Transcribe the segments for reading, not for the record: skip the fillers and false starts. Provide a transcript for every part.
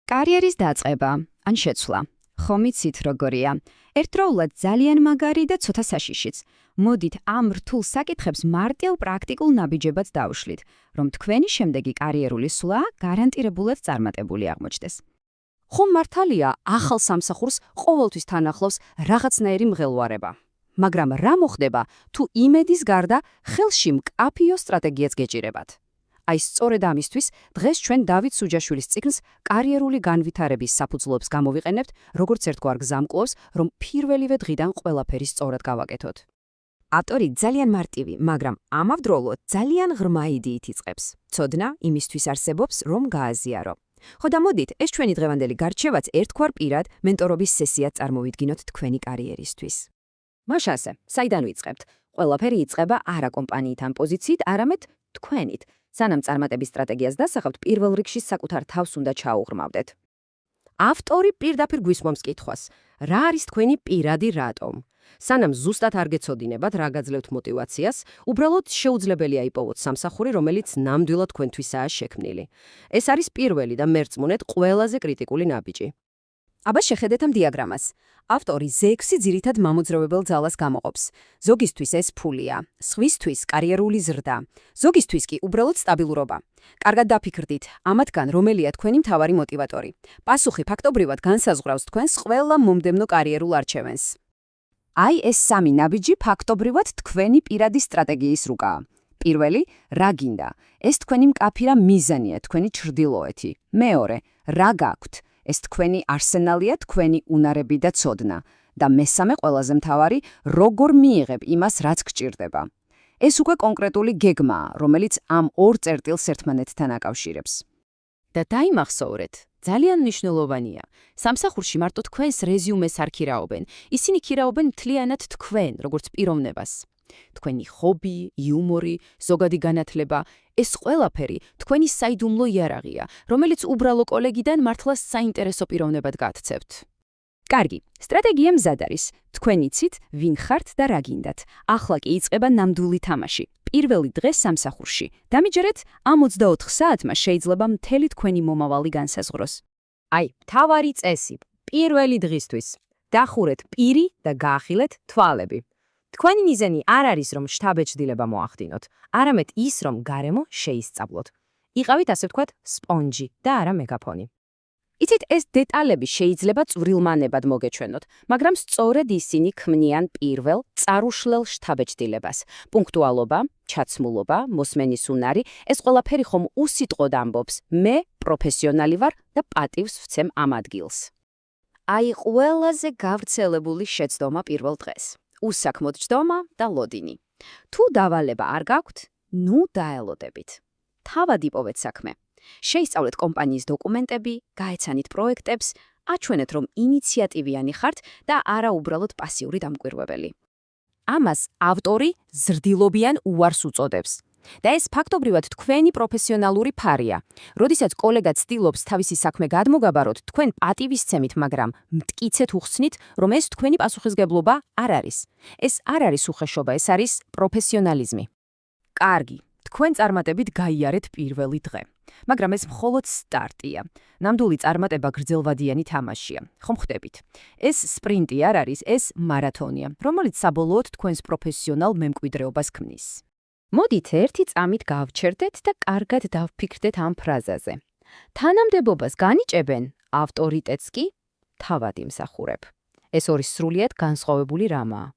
კარიერის დაწყება ან შეცვლა. ხომ იცით როგორია? ერთდროულად ძალიან მაგარი და ცოტა საშიშიც. მოდით ამ რთულ საკითხებს მარტივ პრაქტიკულ ნაბიჯებად დავუშლით, რომ თქვენი შემდეგი კარიერული სვლა გარანტირებულად წარმატებული აღმოჩნდეს. ხომ მართალია, ახალ სამსახურს ყოველთვის თან ახლავს რაღაცნაირი მღელვარება. მაგრამ რა მოხდება, თუ იმედის გარდა ხელში მკაფიო სტრატეგიაც გეჭირებათ? აი სწორედ ამისთვის დღეს ჩვენ დავით სუჯაშვილის წიგნს კარიერული განვითარების საფუძვლებს გამოვიყენებთ, როგორც ერთგვარ გზამკვლევს, რომ პირველივე დღიდან ყველაფერი სწორად გავაკეთოთ. ავტორი ძალიან მარტივი, მაგრამ ამავდროულად ძალიან ღრმა იდეით იწყებს. ცოდნა იმისთვის არსებობს, რომ გააზიარო. ხო და მოდით, ეს ჩვენი დღევანდელი გარჩევაც ერთგვარ პირად მენტორობის სესიად წარმოვიდგინოთ თქვენი კარიერისთვის. მაშასე, საიდან ვიწყებთ? ყველაფერი იწყება არა კომპანიით ან პოზიციით, არამედ თქვენით. სანამ წარმატების სტრატეგიას დასახავთ, პირველ რიგში საკუთარ თავს უნდა ჩაუღრმავდეთ. ავტორი პირდაპირ გვისმომს კითხვას, რა არის თქვენი პირადი რატომ? სანამ ზუსტად არ გეცოდინებათ, რა გაძლევთ мотивაციას, უბრალოდ შეუძლებელია იპოვოთ სამსახური, რომელიც ნამდვილად თქვენთვისაა შექმნილი. ეს არის პირველი და მერწმუნედ ყველაზე კრიტიკული ნაბიჯი. აბა შეხედეთ ამ დიაგრამას. ავტორი Z6 ძირითად მამოძრავებელ ძალას გამოყოფს. ზოგისთვის ეს ფულია, სხვისთვის კარიერული ზრდა, ზოგისთვის კი უბრალოდ სტაბილურობა. კარგად დაფიქრდით, ამათგან რომელია თქვენი მთავარი мотивატორი? პასუხი ფაქტობრივად განსაზღვრავს თქვენს ყველა მომდევნო კარიერულ არჩევანს. აი ეს სამი ნაბიჯი ფაქტობრივად თქვენი პირადი სტრატეგიის რუკაა. პირველი, რა გინდა? ეს თქვენი მკაფიო მიზანია, თქვენი ჩრდილოეთი. მეორე, რა გაქვთ? ეს თქვენი არსენალია, თქვენი უნარები და ცოდნა. და მესამე ყველაზე მთავარი, როგორ მიიღებ იმას, რაც გჭირდება. ეს უკვე კონკრეტული გეგმაა, რომელიც ამ ორ წერტილს ერთმანეთთან აკავშირებს. და დაიმახსოვრეთ, ძალიან მნიშვნელოვანია. სამსახურში მარტო თქვენს რეზიუმეს არ ქირაობენ, ისინი ქირაობენ მთლიანად თქვენ, როგორც პიროვნებას. თქვენი ხობი, იუმორი, ზოგადი განათლება, ეს ყველაფერი თქვენი საიდუმლო იარაღია, რომელიც უბრალო კოლეგიდან მართლა საინტერესო პიროვნებად გაქცევთ. კარგი, სტრატეგია მზად არის. თქვენ იცით, ვინ ხართ და რა გინდათ. ახლა კი იწყება ნამდვილი თამაში. პირველი დღე სამსახურში. დამიჯერეთ, ამ 24 საათმა შეიძლება მთელი თქვენი მომავალი განსაზღვროს. აი, მთავარი წესი, პირველი დღისთვის. დახურეთ პირი და გაახილეთ თვალები. თქვენი მიზანი არ არის, რომ შთაბეჭდილება მოახდინოთ, არამედ ის, რომ გარემო შეისწავლოთ. იყავით, ასე ვთქვათ, სპონჯი და არა მეგაფონი. იცით, ეს დეტალები შეიძლება წვრილმანებად მოგეჩვენოთ, მაგრამ სწორედ ისინი ქმნიან პირველ წარუშლელ შთაბეჭდილებას. პუნქტუალობა, ჩაცმულობა, მოსმენის უნარი, ეს ყველაფერი ხომ უსიტყვოდ ამბობს, მე პროფესიონალი ვარ და პატივს ვცემ ამ ადგილს. აი ყველაზე გავრცელებული შეცდომა პირველ დღეს. უსაქმოდ ჯდომა და ლოდინი. თუ დავალება არ გაქვთ, ნუ დაელოდებით. თავად იპოვეთ საქმე. შეისწავლეთ კომპანიის დოკუმენტები, გაეცანით პროექტებს, აჩვენეთ, რომ ინიციატივიანი ხართ და არა უბრალოდ პასიური დამკვირვებელი. ამას ავტორი ზრდილობიან უარს უწოდებს. და ეს ფაქტობრივად თქვენი პროფესიონალური ფარია. როდესაც კოლეგა ცდილობს თავისი საქმე გადმოგაბაროთ, თქვენ პატივისცემით, მაგრამ მტკიცეთ უხსნით, რომ ეს თქვენი პასუხისგებლობა არ არის. ეს არ არის უხეშობა, ეს არის პროფესიონალიზმი. კარგი, თქვენ წარმატებით გაიარეთ პირველი დღე. მაგრამ ეს მხოლოდ სტარტია. ნამდვილი წარმატება გრძელვადიანი თამაშია. ხომ ხვდებით? ეს სპრინტი არ არის, ეს მარათონია, რომელიც საბოლოოდ თქვენს პროფესიონალ მემკვიდრეობას ქმნის. მოდით ერთი წამით გავჩერდეთ და კარგად დავფიქრდეთ ამ ფრაზაზე. თანამდებობას განიჭებენ, ავტორიტეტს კი თავად იმსახურებ. ეს ორი სრულიად განსხვავებული რამაა.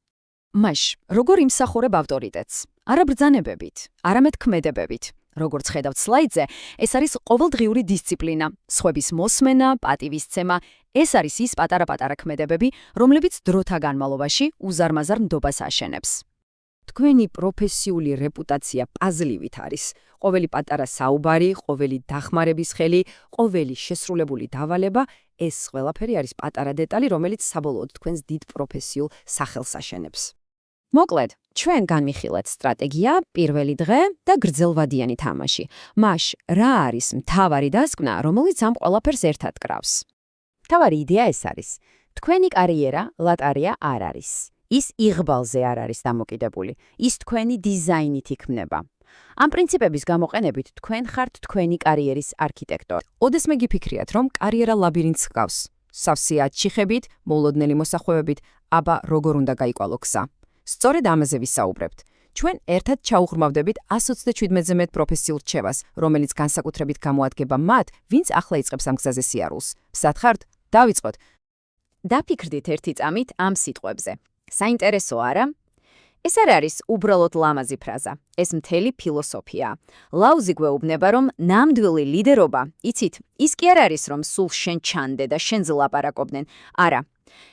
მაშ, როგორ იმსახურებ ავტორიტეტს? არა ბრძანებებით, არამედ ქმედებებით. როგორც ხედავთ სლაიდზე, ეს არის ყოველდღიური დისციპლინა, სხვების მოსმენა, პატივისცემა. ეს არის ის პატარა-პატარა ქმედებები, რომლებიც დროთა განმავლობაში უზარმაზარ ნდობას აშენებს. თქვენი პროფესიული რეპუტაცია პაზლივით არის. ყოველი პატარა საუბარი, ყოველი დახმარების ხელი, ყოველი შესრულებული დავალება, ეს ყველაფერი არის პატარა დეტალი, რომელიც საბოლოოდ თქვენს დიდ პროფესიულ სახელს აშენებს. მოკლედ, ჩვენ განვიხილეთ სტრატეგია, პირველი დღე და გრძელვადიანი თამაში. მაშ, რა არის მთავარი დასკვნა, რომელიც ამ ყველაფერს ერთად კრავს? მთავარი იდეა ეს არის. თქვენი კარიერა ლატარია არ არის. ის იღბალზე არ არის დამოკიდებული. ის თქვენი დიზაინით იქმნება. ამ პრინციპების გამოყენებით თქვენ ხართ თქვენი კარიერის არქიტექტორი. ოდესმე გიფიქრიათ, რომ კარიერა ლაბირინთს ჰგავს. სავსეა ჩიხებით, მოულოდნელი მოსახვევებით, აბა როგორ უნდა გაიკვალო გზა. სწორედ ამაზე ვისაუბრებთ. ჩვენ ერთად ჩაუღრმავდებით 127-ზე მეტ პროფესიულ რჩევას, რომელიც განსაკუთრებით გამოადგება მათ, ვინც ახლა იწყებს ამ გზაზე სიარულს. მსად ხართ? დავიწყოთ. დაფიქრდით ერთი წამით ამ სიტყვებზე. საინტერესო არა? ეს არ არის უბრალოდ ლამაზი ფრაზა. ეს მთელი ფილოსოფია. ლაუზი გვეუბნება, რომ ნამდვილი ლიდერობა, იცით, ის კი არ არის, რომ სულ შენ ჩანდე და შენზე ლაპარაკობდნენ. არა.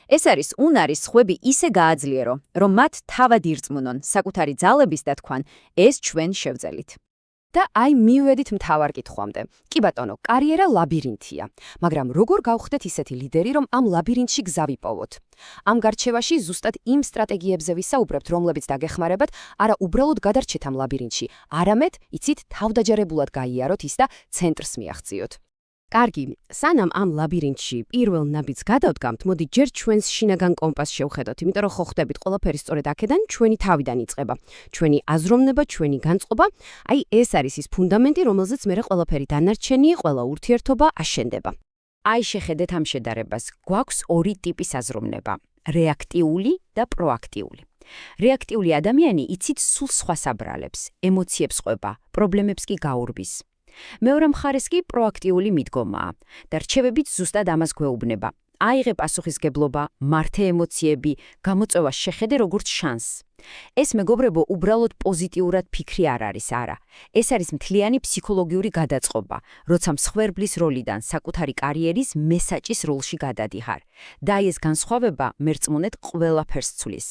ეს არის უნარის სხვები ისე გააძლიერო, რომ მათ თავად ირწმუნონ საკუთარი ძალების და თქვან, ეს ჩვენ შევძელით. და აი მივედით მთავარ კითხვამდე. კი ბატონო, კარიერა ლაბირინთია, მაგრამ როგორ გავხდეთ ისეთი ლიდერი, რომ ამ ლაბირინთში გზა ვიპოვოთ? ამ გარჩევაში ზუსტად იმ სტრატეგიებზე ვისაუბრებთ, რომლებიც დაგეხმარებათ, არა უბრალოდ გადარჩეთ ამ ლაბირინთში, არამედ, იცით, თავდაჯერებულად გაიაროთ ის და ცენტრს მიაღწიოთ. კარგი, სანამ ამ ლაბირინთში პირველ ნაბიჯს გადავდგამთ, მოდი ჯერ ჩვენს შინაგან კომპასს შევხედოთ, იმიტომ რომ ხო ხვდებით, ყველაფერი სწორედ აქედან ჩვენი თავიდან იწყება. ჩვენი აზროვნება, ჩვენი განწყობა, აი ეს არის ის ფუნდამენტი, რომელზეც მერე ყველაფერი დანარჩენი, ყველა ურთიერთობა აშენდება. აი შეხედეთ ამ შედარებას. გვაქვს ორი ტიპის აზროვნება: რეაქტიული და პროაქტიული. რეაქტიული ადამიანი იცით სულ სხვას აბრალებს, ემოციებს ყვება, პრობლემებს კი გაურბის. მეორე მხარეს კი პროაქტიული მიდგომაა და რჩევებით ზუსტად ამას გვეუბნება. აიღე პასუხისგებლობა, მართე ემოციები, გამოწვევა შეხედე როგორც შანსს. ეს მეგობრებო უბრალოდ პოზიტიურად ფიქრი არ არის, არა. ეს არის მთლიანი ფსიქოლოგიური გადაწყობა, როცა მსხვერპლის როლიდან საკუთარი კარიერის მესაჭის როლში გადადიხარ. და ეს განსხვავება მერწმუნეთ ყველაფერს ცვლის.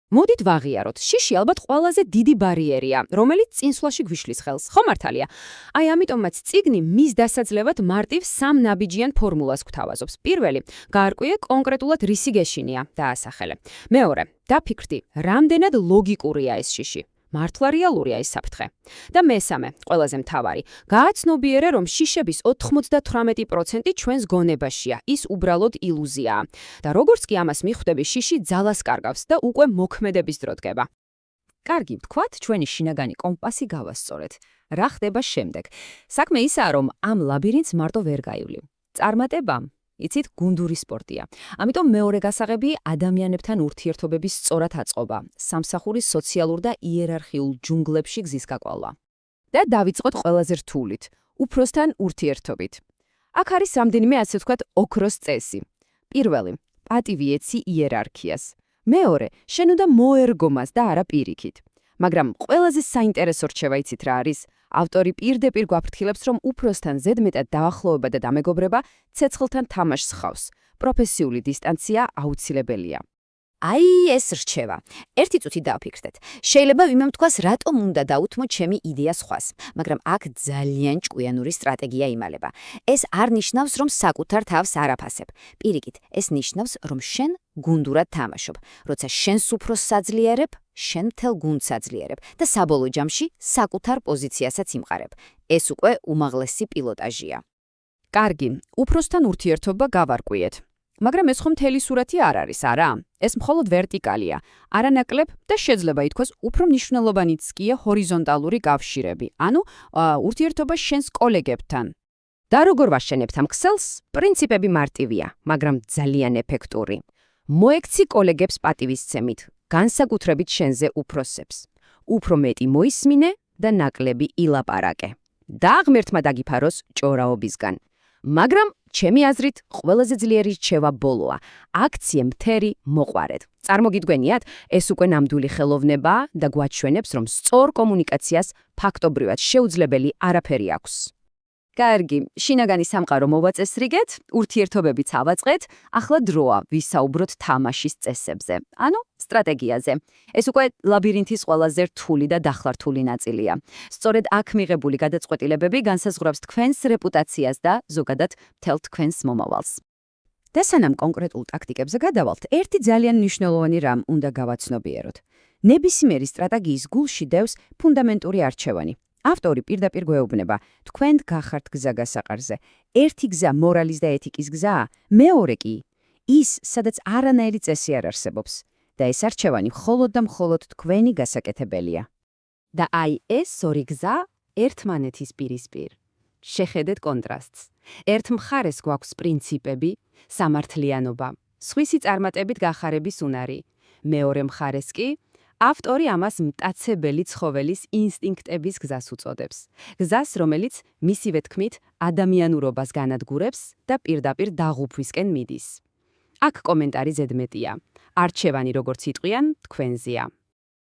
მოდით ვაღიაროთ. შიში ალბათ ყველაზე დიდი ბარიერია, რომელიც წინსვლაში გვიშლის ხელს. ხო მართალია? აი ამიტომაც წიგნი მის დასაძლევად მარტივ 3 ნაბიჯიან ფორმულას გვთავაზობს. პირველი, გაარკვიე კონკრეტულად რისი გეშინია, დაასახელე. მეორე, დაფიქრდი, რამდენად ლოგიკურია ეს შიში. მართლა რეალურია ეს საფრთხე. და მესამე, ყველაზე მთავარი, გააცნობიერე, რომ შიშების 98% ჩვენს გონებაშია, ის უბრალოდ ილუზიაა. და როგორც კი ამას მიხვდები, შიში ძალას კარგავს და უკვე მოქმედების დრო დგება. კარგი, ვთქვათ, ჩვენი შინაგანი კომპასი გავასწორეთ. რა ხდება შემდეგ? საქმე ისაა, რომ ამ ლაბირინთს მარტო ვერ გაივლი. წარმატება, იცით, გუნდური სპორტია. ამიტომ მეორე გასაღები ადამიანებთან ურთიერთობების სწორად აწყობა, სამსახურის სოციალურ და იერარქიულ ჯუნგლებში გზის გაკვალვა. და დავიწყოთ ყველაზე რთულით, უფროსთან ურთიერთობით. აქ არის რამდენიმე ასე ვთქვათ ოქროს წესი. პირველი, პატივი ეცი იერარქიას. მეორე, შენ უნდა მოერგო მას და არა პირიქით. მაგრამ ყველაზე საინტერესო რჩევა იცით რა არის? ავტორი პირდაპირ გვაფრთხილებს, რომ უფროსთან ზედმეტად დაახლოება და დამეგობრება ცეცხლთან თამაშს ხავს. პროფესიული დისტანცია აუცილებელია. აი ეს რჩევა. ერთი წუთი დავფიქრდეთ. შეიძლება ვინმე თქვას, რატომ უნდა დაუთმო ჩემი იდეა სხვას, მაგრამ აქ ძალიან ჭკვიანური სტრატეგია იმალება. ეს არ ნიშნავს, რომ საკუთარ თავს არ აფასებ. პირიქით, ეს ნიშნავს, რომ შენ გუნდურად თამაშობ. როცა შენს უფროსს საძლიერებ, შენ მთელ გუნდს აძლიერებ და საბოლოო ჯამში საკუთარ პოზიციასაც იმყარებ. ეს უკვე უმაღლესი პილოტაჟია. კარგი, უფროსთან ურთიერთობა გავარკვიეთ. მაგრამ ეს ხომ მთელი სურათი არ არის, არა? ეს მხოლოდ ვერტიკალია. არანაკლებ და შეიძლება ითქვას, უფრო მნიშვნელოვანიც კია ჰორიზონტალური კავშირები, ანუ ურთიერთობა შენს კოლეგებთან. და როგორ ვაშენებთ ამ ქსელს? პრინციპები მარტივია, მაგრამ ძალიან ეფექტური. მოექცი კოლეგებს პატივისცემით, განსაკუთრებით შენზე უფროსებს. უფრო მეტი მოისმინე და ნაკლები ილაპარაკე. და ღმერთმა დაგიფაროს ჭორაობისგან. მაგრამ ჩემი აზრით, ყველაზე ძლიერი რჩევა ბოლოა. აქციე მთერი მოყვარეთ. წარმოგიდგენიათ, ეს უკვე ნამდვილი ხელოვნებაა და გვაჩვენებს, რომ სწორ კომუნიკაციას ფაქტობრივად შეუძლებელი არაფერი აქვს. კარგი, შინაგანი სამყარო მოვაწესრიგეთ, ურთიერთობებიც ავაწყეთ, ახლა დროა ვისაუბროთ თამაშის წესებზე, ანუ სტრატეგიაზე. ეს უკვე ლაბირინთის ყველაზე რთული და დახლართული ნაწილია. სწორედ აქ მიღებული გადაწყვეტილებები განსაზღვრავს თქვენს რეპუტაციას და ზოგადად მთელ თქვენს მომავალს. და სანამ კონკრეტულ ტაქტიკებზე გადავალთ, ერთი ძალიან მნიშვნელოვანი რამ უნდა გავაცნობიეროთ. ნებისმიერი სტრატეგიის გულში დევს ფუნდამენტური არჩევანი. ავტორი პირდაპირ გვეუბნება, თქვენ გახართ გზა გასაყარზე. ერთი გზა მორალის და ეთიკის გზაა, მეორე კი ის, სადაც არანაირი წესი არ არსებობს. და ეს არჩევანი მხოლოდ და მხოლოდ თქვენი გასაკეთებელია. და აი ეს ორი გზა ერთმანეთის პირისპირ. შეხედეთ კონტრასტს. ერთ მხარეს გვაქვს პრინციპები, სამართლიანობა, სხვისი წარმატებით გახარების უნარი. მეორე მხარეს კი ავტორი ამას მტაცებელი ცხოველის ინსტინქტების გზას უწოდებს. გზას, რომელიც მისივე თქმით ადამიანურობას განადგურებს და პირდაპირ დაღუპვისკენ მიდის. აქ კომენტარი ზედმეტია. არჩევანი როგორც იტყვიან, თქვენზეა.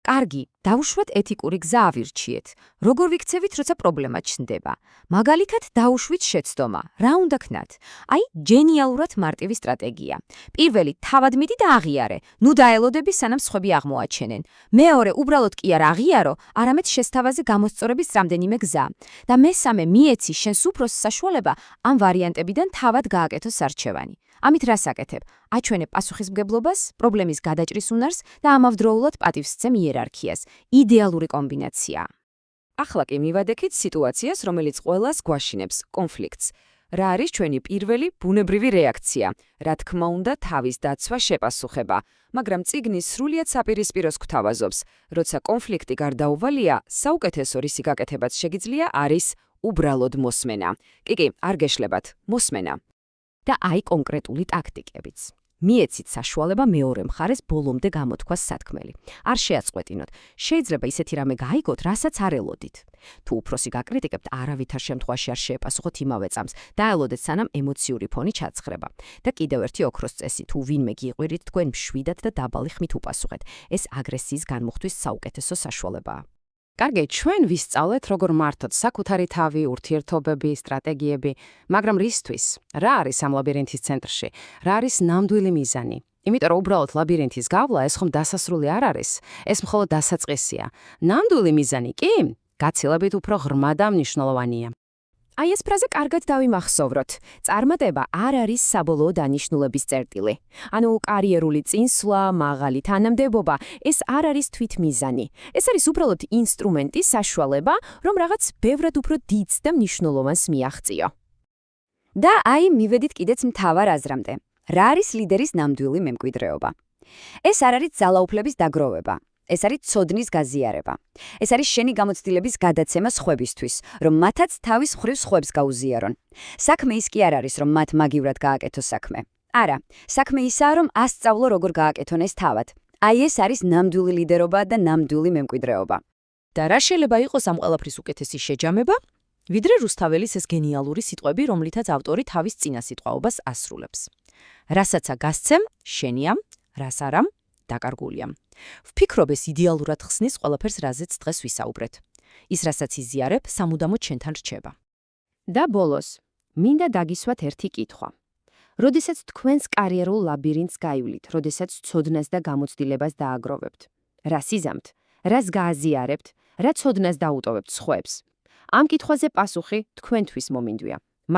კარგი, დავუშვათ ეთიკური გზა ავირჩიეთ. როგორ ვიქცევით, როცა პრობლემა ჩნდება? მაგალითად, დაუშვით შეცდომა. რა უნდა ქნათ? აი, ჯენიალურად მარტივი სტრატეგია. პირველი, თავად მიდი და აღიარე. ნუ დაელოდები, სანამ სხვები აღმოაჩენენ. მეორე, უბრალოდ კი არ აღიარო, არამედ შესთავაზე გამოსწორების რამდენიმე გზა. და მესამე, მიეცი შენს უფროს საშუალება ამ ვარიანტებიდან თავად გააკეთოს არჩევანი. ამით რას აკეთებ? აჩვენებ პასუხისმგებლობას, პრობლემის გადაჭრის უნარს და ამავდროულად პატივს სცემ იერარქიას. იდეალური კომბინაცია. ახლა კი მივადექით სიტუაციას, რომელიც ყველას გვაშინებს, კონფლიქტს. რა არის ჩვენი პირველი ბუნებრივი რეაქცია? რა თქმა უნდა, თავის დაცვა შეპასუხება, მაგრამ წიგნი სრულიად საპირისპიროს გვთავაზობს. როცა კონფლიქტი გარდაუვალია, საუკეთესო რისი გაკეთებაც შეგიძლია არის უბრალოდ მოსმენა. კი, არ გეშლებათ, მოსმენა. და აი კონკრეტული ტაქტიკებიც. მიეცით საშუალება მეორე მხარეს ბოლომდე გამოთქვას სათქმელი. არ შეაწყვეტინოთ. შეიძლება ისეთი რამე გაიგოთ, რასაც არ ელოდით. თუ უფროსი გაკრიტიკებთ, არავითარ შემთხვევაში არ შეეპასუხოთ იმავე წამს. დაელოდეთ, სანამ ემოციური ფონი ჩაცხრება. და კიდევ ერთი ოქროს წესი, თუ ვინმე გიყვირით, თქვენ მშვიდად და დაბალი ხმით უპასუხეთ. ეს აგრესიის განმუხტვის საუკეთესო საშუალებაა. კარგი, ჩვენ ვისწავლეთ, როგორ მართოთ საკუთარი თავი, ურთიერთობები, სტრატეგიები, მაგრამ რისთვის? რა არის ამ ლაბირინთის ცენტრში? რა არის ნამდვილი მიზანი? იმიტომ რომ უბრალოდ ლაბირინთის გავლა ეს ხომ დასასრული არ არის, ეს მხოლოდ დასაწყისია. ნამდვილი მიზანი კი გაცილებით უფრო ღრმა და მნიშვნელოვანია. აი ეს ფრაზა კარგად დავიმახსოვროთ. წარმატება არ არის საბოლოო დანიშნულების წერტილი. ანუ კარიერული წინსვლა, მაღალი თანამდებობა, ეს არ არის თვითმიზანი. ეს არის უბრალოდ ინსტრუმენტი, საშუალება, რომ რაღაც ბევრად უფრო დიდს და მნიშვნელოვანს მიაღწიო. და აი მივედით კიდეც მთავარ აზრამდე. რა არის ლიდერის ნამდვილი მემკვიდრეობა? ეს არ არის ძალაუფლების დაგროვება. ეს არის ცოდნის გაზიარება. ეს არის შენი გამოცდილების გადაცემა სხვებისთვის, რომ მათაც თავის მხრივ სხვებს გაუზიარონ. საქმე ის კი არ არის, რომ მათ მაგივრად გააკეთოს საქმე. არა, საქმე ისაა, რომ ასწავლო როგორ გააკეთონ ეს თავად. აი ეს არის ნამდვილი ლიდერობა და ნამდვილი მემკვიდრეობა. და რა შეიძლება იყოს ამ ყველაფრის უკეთესი შეჯამება? ვიდრე რუსთაველის ეს გენიალური სიტყვები, რომლითაც ავტორი თავის წინასიტყვაობას ასრულებს. რასაც გასცემ, შენია, რას არა, დაკარგულია. ვფიქრობ, ეს იდეალურად ხსნის ყველაფერს, რაზეც დღეს ვისაუბრეთ. ის, რასაც იზიარებ, სამუდამოდ შენთან რჩება. და ბოლოს, მინდა დაგისვათ ერთი კითხვა. როდესაც თქვენს კარიერულ ლაბირინთს გაივლით, როდესაც ცოდნას და გამოცდილებას დააგროვებთ, რას იზამთ, რას გააზიარებთ, რა ცოდნას დაუტოვებთ სხვებს? ამ კითხვაზე პასუხი თქვენთვის მომინდვია.